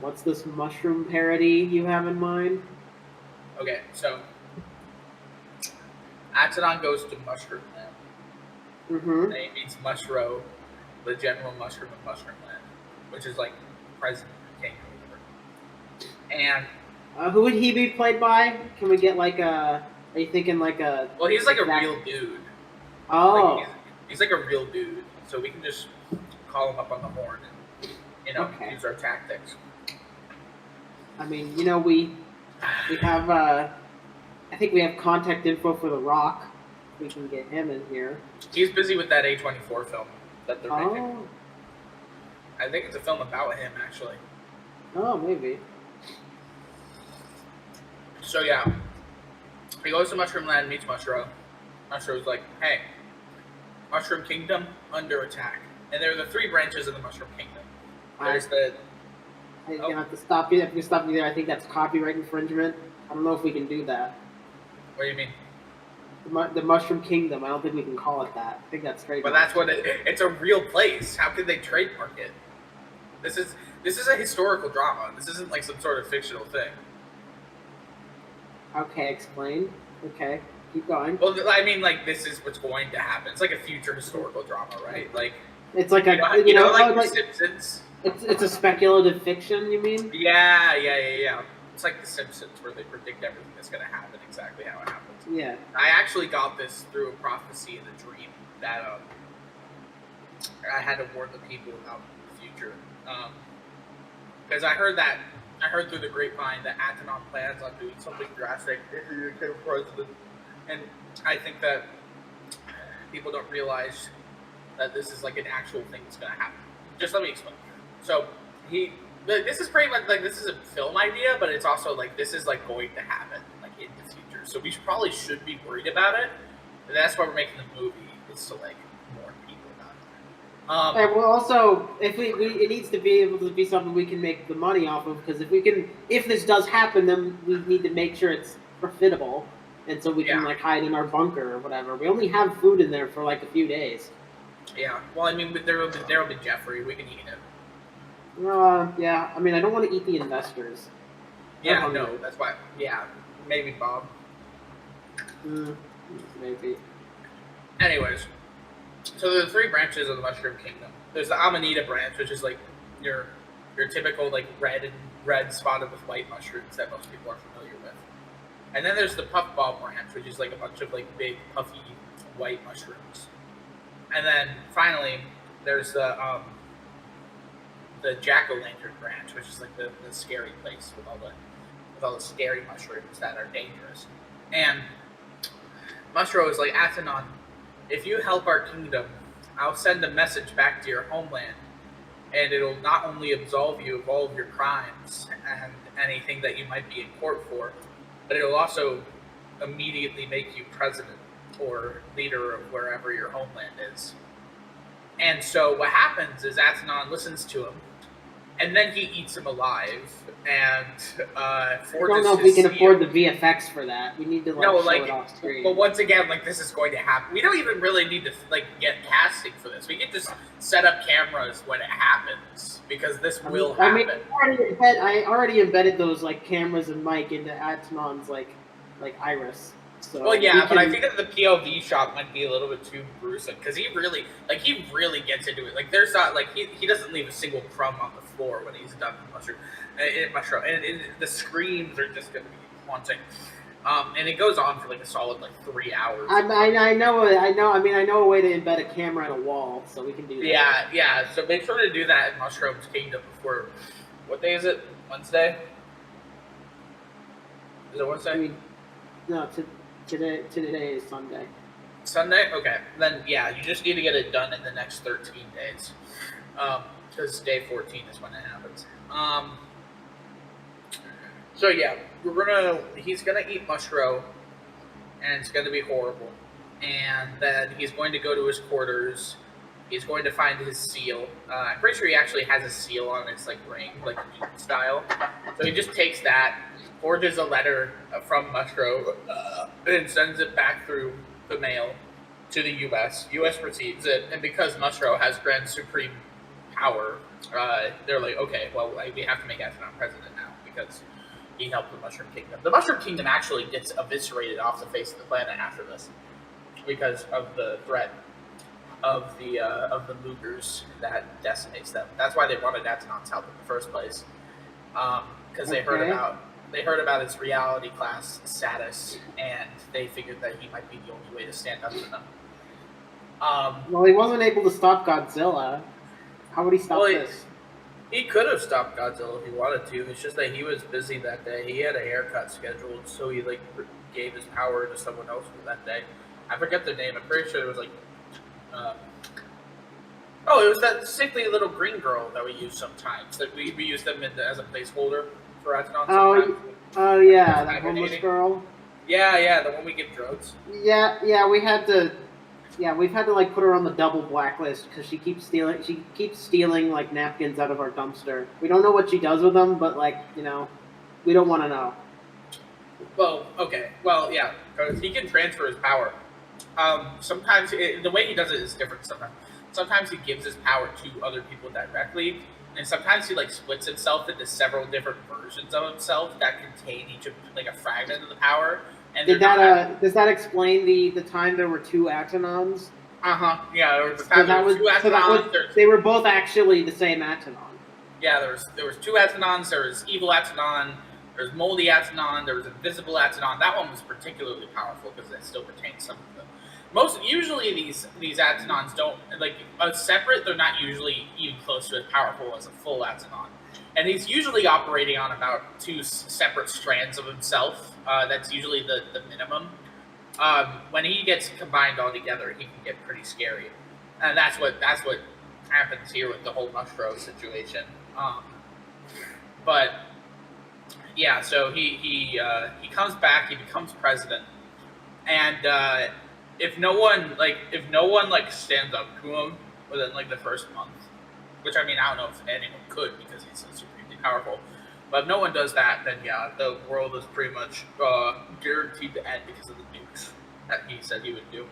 what's this mushroom parody you have in mind? Okay, so Atadon goes to Mushroom Land. Mm-hmm. And he meets Mushrow, the General Mushroom of Mushroom Land, which is like President King or whatever. And who would he be played by? Can we get like a? Are you thinking like a? Well, he's like a real dude. Oh. Like he's like a real dude, so we can just call him up on the horn and use our tactics. I mean, we have I think we have contact info for The Rock. We can get him in here. He's busy with that A24 film that they're making. I think it's a film about him, actually. Oh, maybe. So yeah, he goes to Mushroom Land, meets Mushrow. Mushrow's like, "Hey, Mushroom Kingdom under attack," and there are the 3 branches of the Mushroom Kingdom. There's I'm gonna have to stop you. If you stop me there, I think that's copyright infringement. I don't know if we can do that. What do you mean? The Mushroom Kingdom. I don't think we can call it that. I think that's trademark. But that's what it's a real place. How could they trademark it? This is a historical drama. This isn't like some sort of fictional thing. Okay, explain. Okay, keep going. Well, I mean, like, this is what's going to happen. It's like a future historical drama, right? Like, it's like like The Simpsons. It's a speculative fiction, you mean? Yeah. It's like The Simpsons, where they predict everything that's going to happen exactly how it happens. Yeah. I actually got this through a prophecy in a dream that I had to warn the people about the future. Because I heard through the grapevine that Atanon plans on doing something drastic if he became president. And I think that people don't realize that this is like an actual thing that's going to happen. Just let me explain. So this is pretty much like, this is a film idea, but it's also like, this is like going to happen like in the future. So we probably should be worried about it. And that's why we're making the movie, is to like warn people about it. And well, also, if it needs to be able to be something we can make the money off of, because if this does happen, then we need to make sure it's profitable, and so we can like hide in our bunker or whatever. We only have food in there for like a few days. Yeah. Well, I mean, there will be Jeffrey. We can eat him. Yeah. I mean, I don't want to eat the investors. Yeah. No. That's why. Yeah. Maybe Bob. Maybe. Anyways, so there are 3 branches of the Mushroom Kingdom. There's the Amanita branch, which is like your typical like red spotted with white mushrooms that most people are familiar with. And then there's the Puffball branch, which is like a bunch of like big puffy white mushrooms. And then finally, there's the Jack-o'-lantern branch, which is like the scary place with all the scary mushrooms that are dangerous. And Mushrow is like, Atanon, if you help our kingdom, I'll send a message back to your homeland, and it'll not only absolve you of all of your crimes and anything that you might be in court for, but it'll also immediately make you president or leader of wherever your homeland is. And so what happens is Atanon listens to him, and then he eats him alive, and I don't know if we can afford the VFX for that. We need to show it off screen. But once again, like, this is going to happen. We don't even really need to like get casting for this. We can just set up cameras when it happens, because this will happen. I already embedded those like cameras and mic into Atanon's like iris. So well, yeah, but I think that the POV shot might be a little bit too gruesome, because he really gets into it. Like, there's not like he doesn't leave a single crumb on the floor when he's done with mushroom, and the screams are just going to be haunting. And it goes on for like a solid like 3 hours. I know. I mean, I know a way to embed a camera in a wall, so we can do that. Yeah. So make sure to do that in Mushroom's Kingdom before. What day is it? Wednesday? Is it Wednesday? I mean, no. Today is Sunday. Sunday? Okay. Then, yeah, you just need to get it done in the next 13 days. Because day 14 is when it happens. So, yeah, he's going to eat Mushrow, and it's going to be horrible. And then he's going to go to his quarters. He's going to find his seal. I'm pretty sure he actually has a seal on his, like, ring, like, style. So he just takes that, forges a letter from Mushrow, and sends it back through the mail to the U.S. U.S. receives it, and because Mushrow has grand supreme power they're like, okay, well, we have to make Atoin president now because he helped the Mushroom Kingdom. The Mushroom Kingdom actually gets eviscerated off the face of the planet after this because of the threat of the Moogers that decimates them. That's why they wanted Atonon's help in the first place, because they heard about its reality class status, and they figured that he might be the only way to stand up to them. Well, he wasn't able to stop Godzilla. How would he stop this? He could have stopped Godzilla if he wanted to. It's just that he was busy that day. He had a haircut scheduled, so he gave his power to someone else for that day. I forget their name. I'm pretty sure it was it was that sickly little green girl that we use sometimes. That we use them as a placeholder for Atonon. Oh yeah, that homeless girl. Yeah, the one we give drugs. Yeah, we had to. Yeah, we've had to put her on the double blacklist because she keeps stealing. She keeps stealing napkins out of our dumpster. We don't know what she does with them, but we don't want to know. Well, okay. Well, yeah, because he can transfer his power. Sometimes the way he does it is different. Sometimes he gives his power to other people directly, and sometimes he splits himself into several different versions of himself that contain each of a fragment of the power. And does that explain the time there were two Atonons? Yeah, there was the time there were two Atonons. They were both actually the same Atonon. Yeah, there was two Atonons. There was evil Atonon. There was moldy Atonon. There was invisible Atonon. That one was particularly powerful because it still retains some of them. Usually these Atonons don't separate. They're not usually even close to as powerful as a full Atonon. And he's usually operating on about two separate strands of himself. That's usually the minimum. When he gets combined all together, he can get pretty scary, and that's what happens here with the whole Mushroom situation. But yeah, so he comes back, he becomes president, and if no one stands up to him within the first month, which I don't know if anyone could because he's so supremely powerful. But if no one does that, then yeah, the world is pretty much guaranteed to end because of the nukes that he said he would do.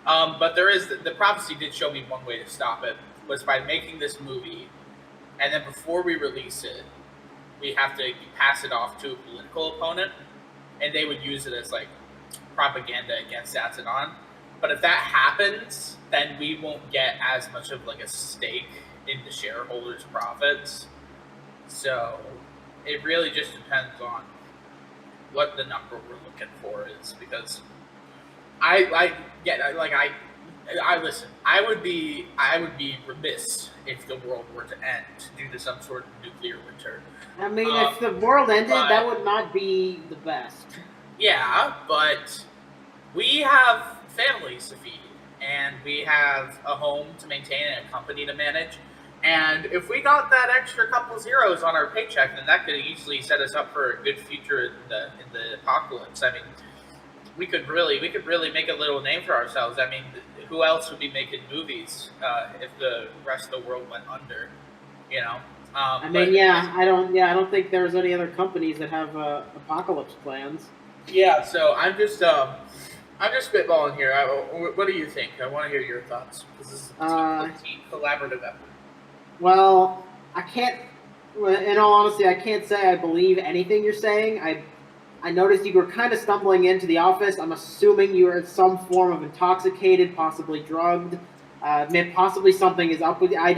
But the prophecy did show me one way to stop it, was by making this movie, and then before we release it, we have to pass it off to a political opponent, and they would use it as propaganda against Atonon. But if that happens, then we won't get as much of a stake in the shareholders' profits. So it really just depends on what the number we're looking for is, because I listen. I would be remiss if the world were to end due to some sort of nuclear winter. If the world ended, that would not be the best. Yeah, but we have families to feed, and we have a home to maintain and a company to manage. And if we got that extra couple zeros on our paycheck, then that could easily set us up for a good future in the apocalypse. We could really make a little name for ourselves. Who else would be making movies if the rest of the world went under? I don't think there's any other companies that have apocalypse plans. Yeah, so I'm just spitballing here. What do you think? I want to hear your thoughts, because this is a team collaborative effort. Well, in all honesty, I can't say I believe anything you're saying. I noticed you were kind of stumbling into the office. I'm assuming you were in some form of intoxicated, possibly drugged. Possibly something is up with you. I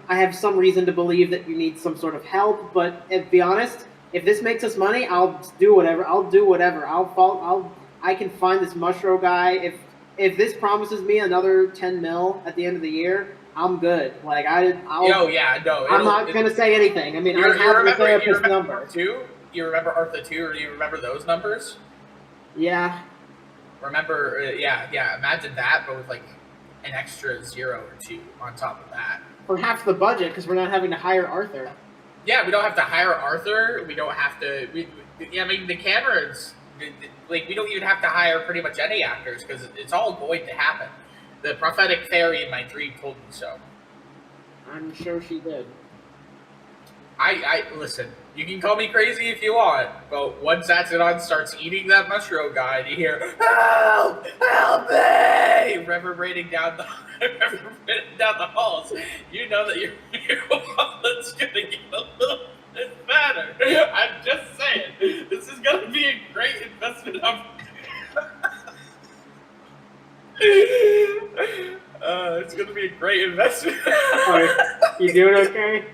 have some reason to believe that you need some sort of help. But to be honest, if this makes us money, I'll do whatever. I can find this mushroom guy. If this promises me another 10 mil at the end of the year, I'm good. I'm not gonna say anything. I have the therapist number. You remember Arthur 2, or do you remember those numbers? Yeah. Remember? Yeah. Imagine that, but with an extra 0 or 2 on top of that. For half the budget, because we're not having to hire Arthur. Yeah, we don't have to hire Arthur. We don't have to. The cameras. We don't even have to hire pretty much any actors, because it's all going to happen. The prophetic fairy in my dream told me so. I'm sure she did. I listen. You can call me crazy if you want, but once Atoin starts eating that mushroom guy, and you hear "Help! Help me!" reverberating down the halls, you know that your wallet's gonna get a little bit better. I'm just saying, this is gonna be a great investment opportunity. It's gonna be a great investment. You doing okay?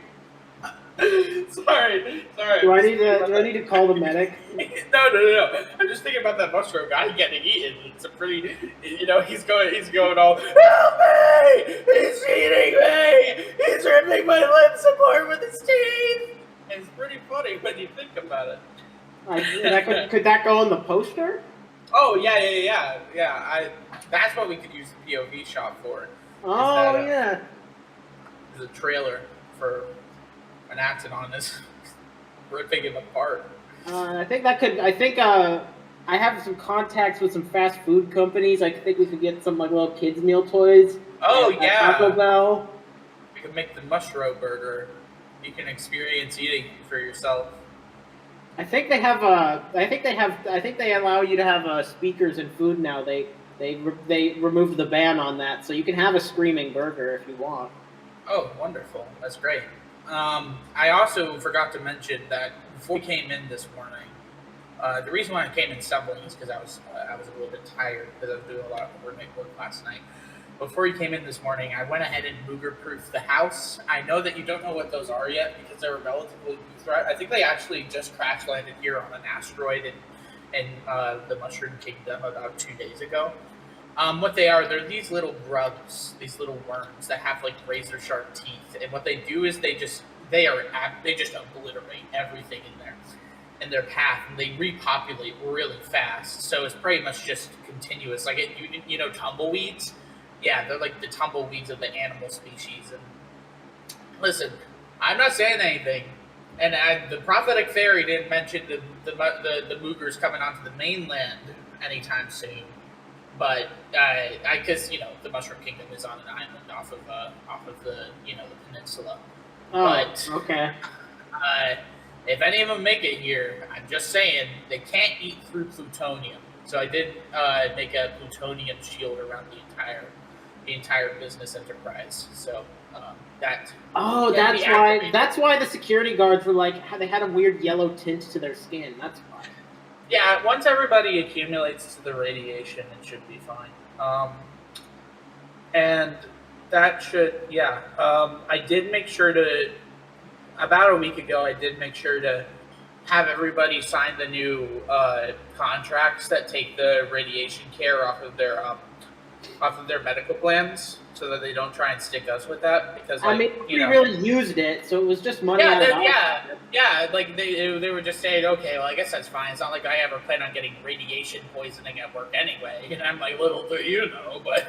Sorry. Do I need to call the medic? No. I'm just thinking about that mushroom guy getting eaten. It's a pretty, he's going all, help me! He's eating me! He's ripping my lips apart with his teeth! It's pretty funny when you think about it. Could that go on the poster? Oh, yeah. That's what we could use the POV shot for. Oh, yeah. Is a trailer for an Atoin is ripping him apart. I think I have some contacts with some fast food companies. I think we could get some like little kids meal toys. Oh yeah. Taco Bell. We could make the mushroom burger. You can experience eating for yourself. I think they allow you to have speakers in food now. They removed the ban on that, so you can have a screaming burger if you want. Oh, wonderful! That's great. I also forgot to mention that before we came in this morning, the reason why I came in stumbling is because I was a little bit tired because I was doing a lot of overnight work last night. Before you came in this morning, I went ahead and Mooger-proofed the house. I know that you don't know what those are yet because they're a relatively new threat. I think they actually just crash landed here on an asteroid in the Mushroom Kingdom about 2 days ago. What they are, they're these little grubs, these little worms that have like razor sharp teeth, and what they do is they just obliterate everything in their path, and they repopulate really fast. So it's pretty much just continuous. Like you know tumbleweeds, yeah, they're like the tumbleweeds of the animal species. And listen, I'm not saying anything, and the prophetic fairy didn't mention the Moogers coming onto the mainland anytime soon. But because the Mushroom Kingdom is on an island off of the the peninsula. Oh, but okay. If any of them make it here, I'm just saying they can't eat through plutonium. So I did make a plutonium shield around the entire business enterprise. So that. Oh, that's why the security guards were like they had a weird yellow tint to their skin. That's why. Yeah, once everybody accumulates to the radiation, it should be fine. And that should, I did make sure to, about a week ago, I did make sure to have everybody sign the new contracts that take the radiation care off of their medical plans, so that they don't try and stick us with that. Because we really used it, so it was just money. Yeah. Like they were just saying, okay, well, I guess that's fine. It's not like I ever plan on getting radiation poisoning at work anyway. And I'm like, little do you know, but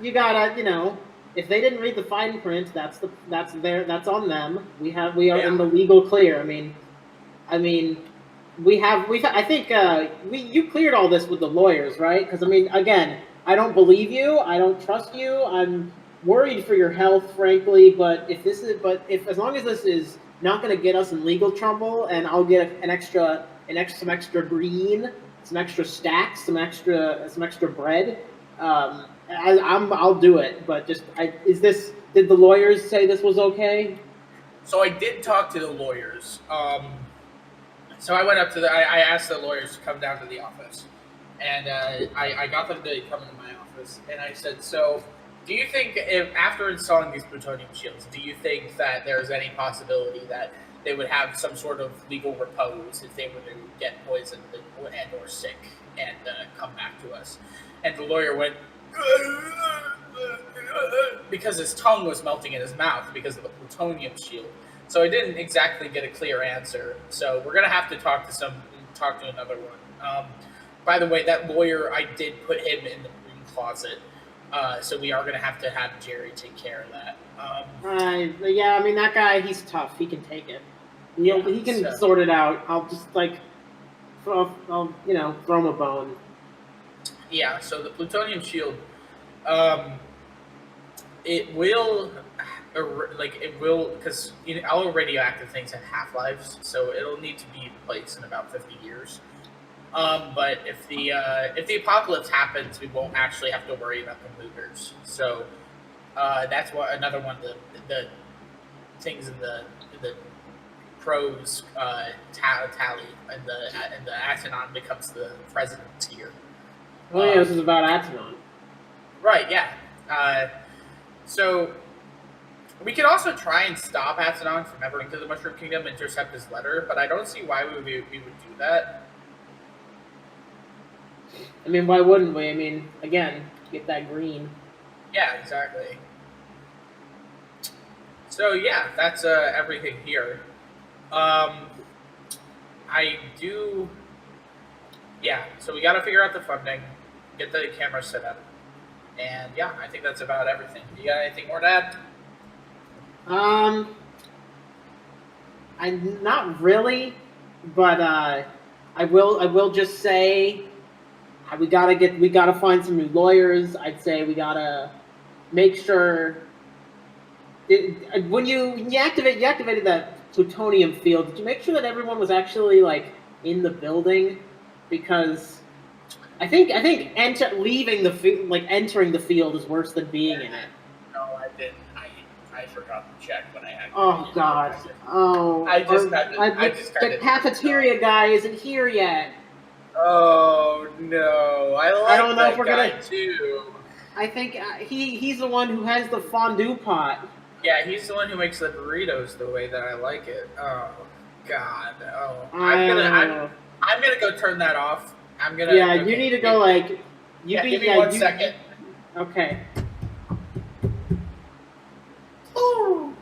you gotta, if they didn't read the fine print, that's on them. We are in the legal clear. You cleared all this with the lawyers, right? Because again, I don't believe you. I don't trust you. I'm worried for your health, frankly. But as long as this is not going to get us in legal trouble, and I'll get some extra green, some extra stacks, some extra bread. I'll do it. But did the lawyers say this was okay? So I did talk to the lawyers. So I went up to I asked the lawyers to come down to the office, and I got them to come into my office, and I said, so do you think after installing these plutonium shields, do you think that there's any possibility that they would have some sort of legal repose if they were to get poisoned and or sick and come back to us? And the lawyer went, because his tongue was melting in his mouth because of the plutonium shield. So I didn't exactly get a clear answer. So we're gonna have to talk to another one. By the way, that lawyer, I did put him in the broom closet. So we are gonna have Jerry take care of that. That guy, he's tough. He can take it. He can sort it out. I'll just throw him a bone. Yeah. So the plutonium shield, it will. like it will, because all radioactive things have half lives, so it'll need to be replaced in about 50 years. But if the apocalypse happens, we won't actually have to worry about the looters. So that's what another one of the things in the pros tally, and the Atoin becomes the president here. Oh yeah, this is about Atoin. Right. Yeah. So we could also try and stop Atoin from ever into the Mushroom Kingdom, intercept his letter, but I don't see why we would do that. I mean, why wouldn't we? I mean, again, get that green. Yeah, exactly. So yeah, that's everything here. I do. Yeah, so we got to figure out the funding, get the camera set up, and yeah, I think that's about everything. You got anything more to add? I'm not really, but I will just say we gotta find some new lawyers. I'd say we gotta make sure when you activated that plutonium field. Did you make sure that everyone was actually like in the building? Because I think leaving the entering the field is worse than being in it. No, I didn't. I forgot to check when I had. Oh God! Oh, the cafeteria guy isn't here yet. Oh no! I don't know if we're gonna too. I think he's the one who has the fondue pot. Yeah, he's the one who makes the burritos the way that I like it. Oh God! Oh, I'm gonna go turn that off. I'm gonna. Yeah, you need to go like. Give me 1 second. Okay. Ooh.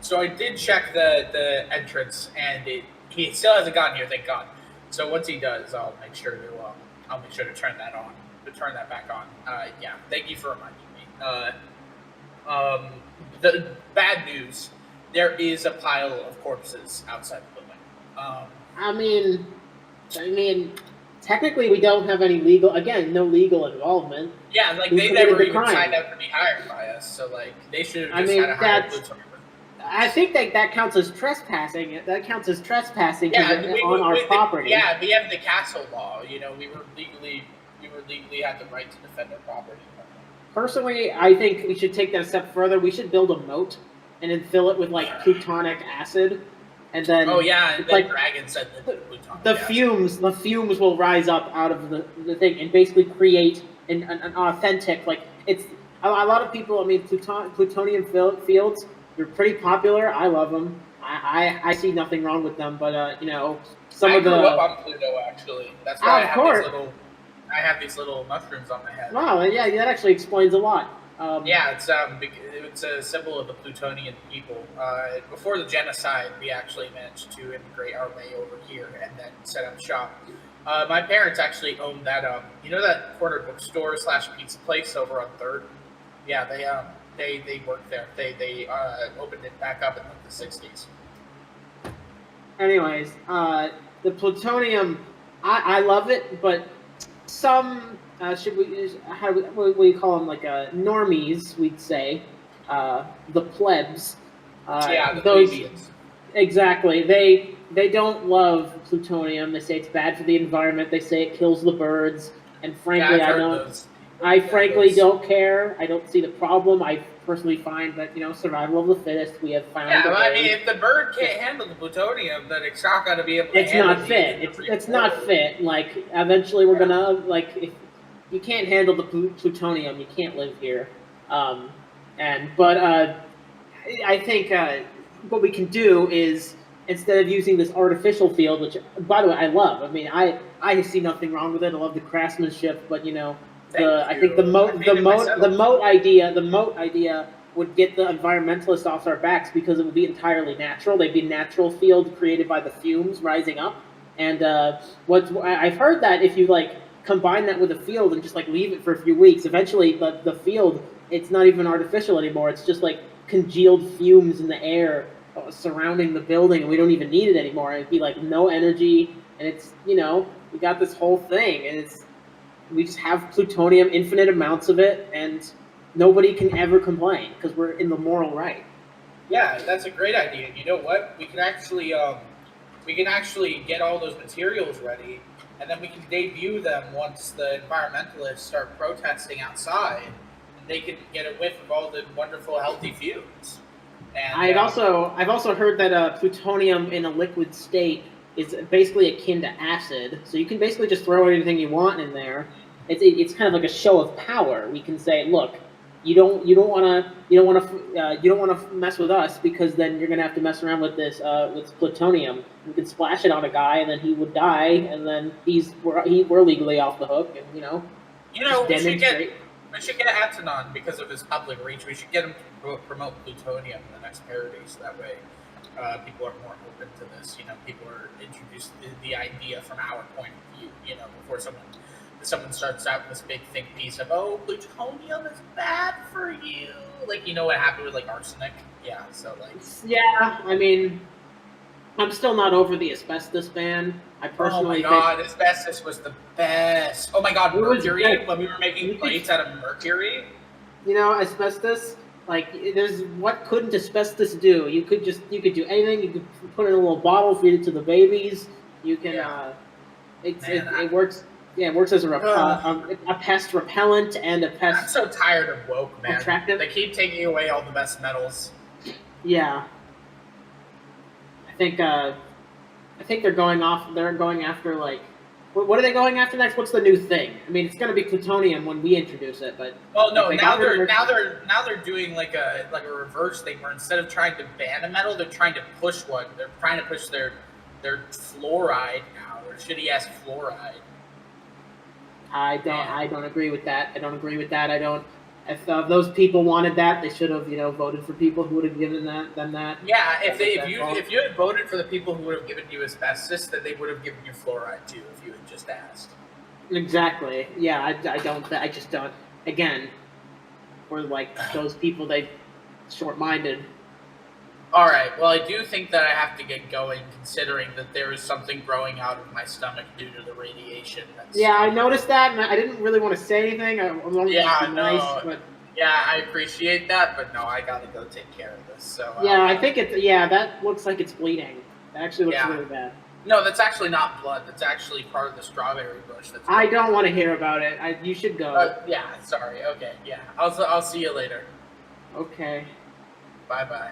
So I did check the entrance, and he still hasn't gotten here. Thank God. So once he does, I'll make sure to turn that on, to turn that back on. Yeah. Thank you for reminding me. The bad news: there is a pile of corpses outside the building. I mean, technically we don't have any no legal involvement. Yeah, like they never even signed up to be hired by us, so like they should have just had a higher plutonium. I think that counts as trespassing. That counts as trespassing on our property. Yeah, we have the castle law. We legally have the right to defend our property. Personally, I think we should take that a step further. We should build a moat and then fill it with like plutonic acid, and then and then Dragon said the fumes will rise up out of the thing and basically create an authentic it's a lot of people. I mean, plutonium fields. They're pretty popular. I love them. I see nothing wrong with them. But I grew up on Pluto actually. That's why I have these little mushrooms on my head. Wow, yeah, that actually explains a lot. It's a symbol of the Plutonian people. Before the genocide, we actually managed to immigrate our way over here and then set up shop. My parents actually owned that that corner bookstore / pizza place over on 3rd. Yeah, they worked there. They opened it back up in the 60s. Anyways, the plutonium, I love it, but some what do you call them? Like normies, we'd say, the plebs. The plebeians. Exactly. They don't love plutonium. They say it's bad for the environment. They say it kills the birds. And frankly, I frankly don't care. I don't see the problem. I personally find that survival of the fittest. We have found. Yeah, I mean, if the bird can't handle the plutonium, then it's not going to be able to. It's not fit. It's not fit. Like eventually, we're gonna if you can't handle the plutonium, you can't live here. But I think what we can do is, instead of using this artificial field, which by the way I love. I mean, I see nothing wrong with it. I love the craftsmanship, but I think the moat idea would get the environmentalists off our backs because it would be entirely natural. They'd be a natural field created by the fumes rising up. And I've heard that if you combine that with a field and just leave it for a few weeks, eventually the field, it's not even artificial anymore. It's just congealed fumes in the air surrounding the building, and we don't even need it anymore. It'd be no energy, and it's we got this whole thing, and we just have plutonium, infinite amounts of it, and nobody can ever complain because we're in the moral right. Yeah, that's a great idea. You know what? We can actually get all those materials ready, and then we can debut them once the environmentalists start protesting outside, and they can get a whiff of all the wonderful, healthy fumes. And I've also heard that plutonium in a liquid state is basically akin to acid, so you can basically just throw anything you want in there. It's kind of like a show of power. We can say, look, you don't want to you don't want to mess with us because then you're gonna have to mess around with this with plutonium. We could splash it on a guy and then he would die, and then we're legally off the hook, and just demonstrate. we should get Atoin because of his public reach. We should get him to promote plutonium in the next parody, so that way people are more open to this. People are introduced to the idea from our point of view. Before someone starts out this big think piece of, oh, plutonium is bad for you. Like, what happened with, like, arsenic? Yeah, so, like... Yeah, I mean, I'm still not over the asbestos ban. I personally Oh, my God, asbestos was the best. Oh, my God, mercury, when we were making plates out of mercury. Asbestos, like, what couldn't asbestos do? You could do anything. You could put it in a little bottle, feed it to the babies. You can, it works... Yeah, it works as a pest repellent and a pest. I'm so tired of woke, man. Attractive. They keep taking away all the best metals. Yeah, I think they're going off. They're going after like, what are they going after next? What's the new thing? I mean, it's going to be plutonium when we introduce it, but well, no, now they're doing like a reverse thing where instead of trying to ban a metal, they're trying to push one. They're trying to push their fluoride now, or shitty ass fluoride. I don't agree with that. If those people wanted that, they should have, voted for people who would have given them that. Yeah, if you had voted for the people who would have given you asbestos, then they would have given you fluoride too. If you had just asked. Exactly. Yeah, I just don't. Again, we're like those people. They short-minded. All right. Well, I do think that I have to get going, considering that there is something growing out of my stomach due to the radiation. Yeah, I noticed that, and I didn't really want to say anything. I appreciate that, but no, I gotta go take care of this. So I think that looks like it's bleeding. That actually looks really bad. No, that's actually not blood. That's actually part of the strawberry bush. I don't want to hear about it. You should go. Yeah, sorry. Okay, yeah. I'll see you later. Okay. Bye-bye.